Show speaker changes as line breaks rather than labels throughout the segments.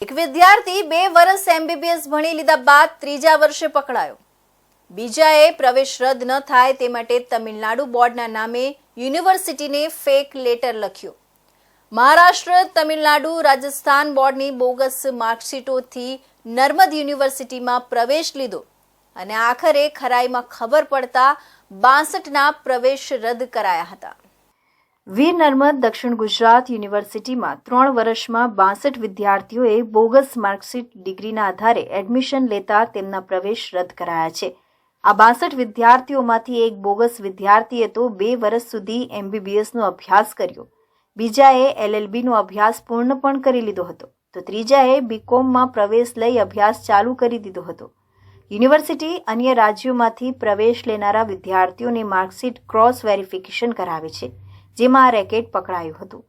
એક વિદ્યાર્થી 2 વર્ષ MBBS ભણી લીધા બાદ ત્રીજા વર્ષે પકડાયો। બીજાએ પ્રવેશ રદ ન થાય તે માટે તમિલનાડુ બોર્ડના નામે યુનિવર્સિટીને ફેક લેટર લખ્યો। મહારાષ્ટ્ર, તમિલનાડુ, રાજસ્થાન બોર્ડની બોગસ માર્કશીટોથી નર્મદ યુનિવર્સિટીમાં પ્રવેશ લીધો અને આખરે ખરાઈમાં ખબર પડતા 62ના પ્રવેશ રદ કરાયા હતા। વીર નર્મદ દક્ષિણ ગુજરાત યુનિવર્સિટીમાં 3 વર્ષમાં 62 વિદ્યાર્થીઓએ બોગસ માર્કશીટ ડિગ્રીના આધારે એડમિશન લેતા તેમના પ્રવેશ રદ કરાયા છે। આ 62 વિદ્યાર્થીઓમાંથી એક બોગસ વિદ્યાર્થીએ તો 2 વર્ષ સુધી MBBSનો અભ્યાસ કર્યો, બીજાએ LLBનો અભ્યાસ પૂર્ણ પણ કરી લીધો હતો, તો ત્રીજાએ BComમાં પ્રવેશ લઈ અભ્યાસ ચાલુ કરી દીધો હતો। યુનિવર્સિટી અન્ય રાજ્યોમાંથી પ્રવેશ લેનારા વિદ્યાર્થીઓને માર્કશીટ ક્રોસ વેરિફિકેશન કરાવે છે, જેમાં આ રેકેટ પકડાયું હતું।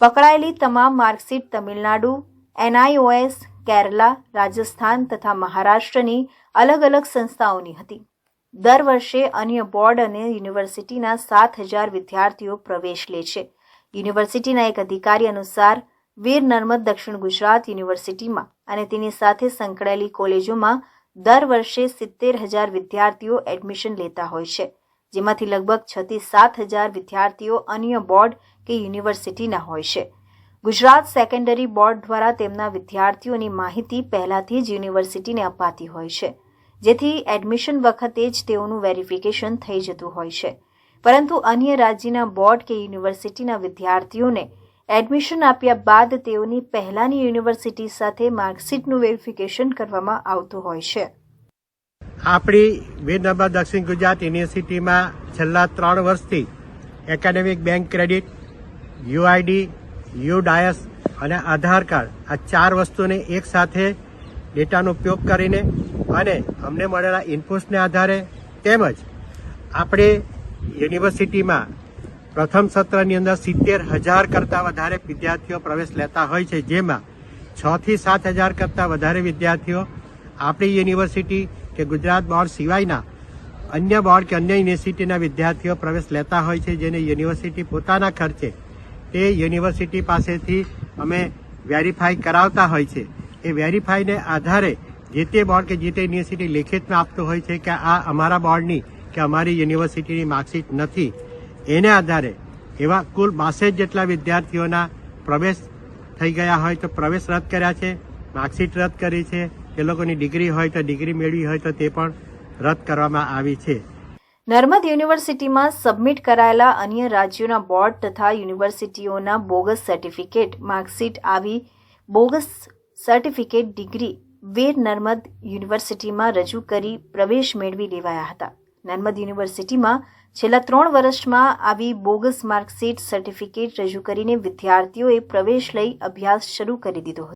પકડાયેલી તમામ માર્કશીટ તમિલનાડુ, NIOS, કેરલા, રાજસ્થાન તથા મહારાષ્ટ્રની અલગ અલગ સંસ્થાઓની હતી। દર વર્ષે અન્ય બોર્ડ અને યુનિવર્સિટીના 7000 વિદ્યાર્થીઓ પ્રવેશ લે છે। યુનિવર્સિટીના એક અધિકારી અનુસાર વીર નર્મદ દક્ષિણ ગુજરાત યુનિવર્સિટીમાં અને તેની સાથે સંકળાયેલી કોલેજોમાં દર વર્ષે 70000 વિદ્યાર્થીઓ એડમિશન લેતા હોય છે, જેમાંથી લગભગ 6 થી 7000 વિદ્યાર્થીઓ અન્ય બોર્ડ કે યુનિવર્સિટીના હોય છે। ગુજરાત સેકન્ડરી બોર્ડ દ્વારા તેમના વિદ્યાર્થીઓની માહિતી પહેલાથી જ યુનિવર્સિટીને અપાતી હોય છે, જેથી એડમિશન વખતે જ તેઓનું વેરિફિકેશન થઈ જતું હોય છે। પરંતુ અન્ય રાજ્યના બોર્ડ કે યુનિવર્સિટીના વિદ્યાર્થીઓને એડમિશન આપ્યા બાદ તેઓની પહેલાની યુનિવર્સિટી સાથે માર્કશીટનું વેરિફિકેશન કરવામાં આવતું હોય છે।
આપણી વીર નર્મદ દક્ષિણ ગુજરાત યુનિવર્સિટીમાં છેલ્લા 3 વર્ષથી academic bank credit, UID, UDIAS અને આધાર કાર્ડ આ 4 વસ્તુને એક સાથે ડેટાનો ઉપયોગ કરીને અને અમને મળેલા ઇનપુટ્સને આધારે તેમજ આપણે યુનિવર્સિટીમાં પ્રથમ સત્રની અંદર 70000 કરતાં વધારે વિદ્યાર્થીઓ પ્રવેશ લેતા હોય છે, જેમાં 6 થી 7000 કરતાં વધારે વિદ્યાર્થીઓ આપણી યુનિવર્સિટી કે ગુજરાત બોર્ડ સિવાયના અન્ય બોર્ડ કે અન્ય યુનિવર્સિટીના વિદ્યાર્થીઓ પ્રવેશ લેતા હોય છે, જેને યુનિવર્સિટી પોતાના ખર્ચે તે યુનિવર્સિટી પાસેથી અમે વેરીફાઈ કરાવતા હોય છે। એ વેરીફાઈને આધારે જે તે બોર્ડ કે જે તે યુનિવર્સિટી લેખિતમાં આપતું હોય છે કે આ અમારા બોર્ડની કે અમારી યુનિવર્સિટીની માર્કશીટ નથી। એને આધારે એવા કુલ 62 જેટલા વિદ્યાર્થીઓના પ્રવેશ થઈ ગયા હોય તો પ્રવેશ રદ કર્યા છે, માર્કશીટ રદ કરી છે, એ લોકોની ડિગ્રી હોય તો ડિગ્રી મેળવી હોય તો તે પણ રદ કરવામાં આવી છે।
નર્મદ યુનિવર્સિટીમાં સબમિટ કરાયેલા અન્ય રાજ્યોના બોર્ડ તથા યુનિવર્સિટીઓના બોગસ સર્ટિફિકેટ માર્કશીટ આવી bogus certificate degree Veer Narmad યુનિવર્સિટીમાં રજૂ કરી પ્રવેશ મેળવી લેવાયા હતા। નર્મદ યુનિવર્સિટીમાં છેલ્લા 3 વર્ષમાં આવી બોગસ માર્કશીટ સર્ટિફિકેટ રજૂ કરીને વિદ્યાર્થીઓએ પ્રવેશ લઈ અભ્યાસ શરૂ કરી દીધો હતો।